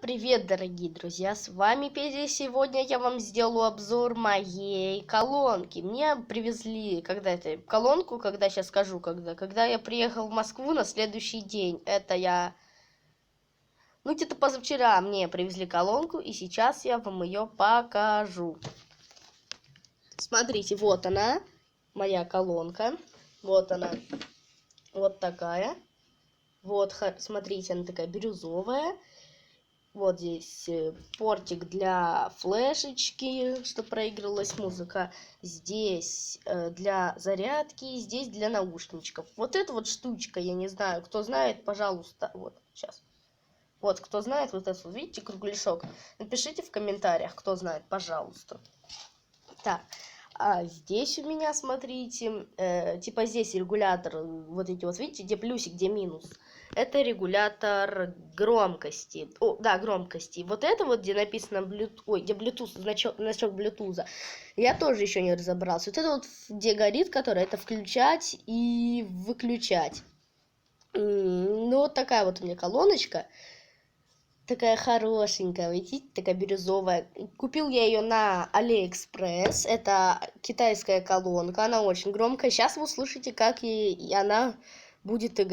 Привет, дорогие друзья, с вами Петя. Сегодня я вам сделаю обзор моей колонки. Мне привезли колонку, когда сейчас скажу, когда я приехал в Москву на следующий день. Где-то позавчера мне привезли колонку, и сейчас я вам ее покажу. Смотрите, вот она, моя колонка. Вот она, вот такая. Вот, смотрите, она такая бирюзовая. Вот здесь портик для флешечки, чтобы проигрывалась музыка. Здесь для зарядки, здесь для наушничков. Вот эта вот штучка, я не знаю, кто знает, пожалуйста, вот, сейчас. Вот, кто знает, вот этот, видите, кругляшок, напишите в комментариях, кто знает, пожалуйста. Так, а здесь у меня, смотрите, типа здесь регулятор, вот эти вот, видите, где плюсик, где минус. Это регулятор громкости. Громкости. Вот это вот, где написано Bluetooth, где Bluetooth, значок Bluetooth, я тоже еще не разобрался. Вот это вот, где горит, которое, это включать и выключать. Ну, вот такая вот у меня колоночка. Такая хорошенькая, видите, такая бирюзовая. Купил я ее на AliExpress. Это китайская колонка, она очень громкая. Сейчас вы услышите, как она будет играть.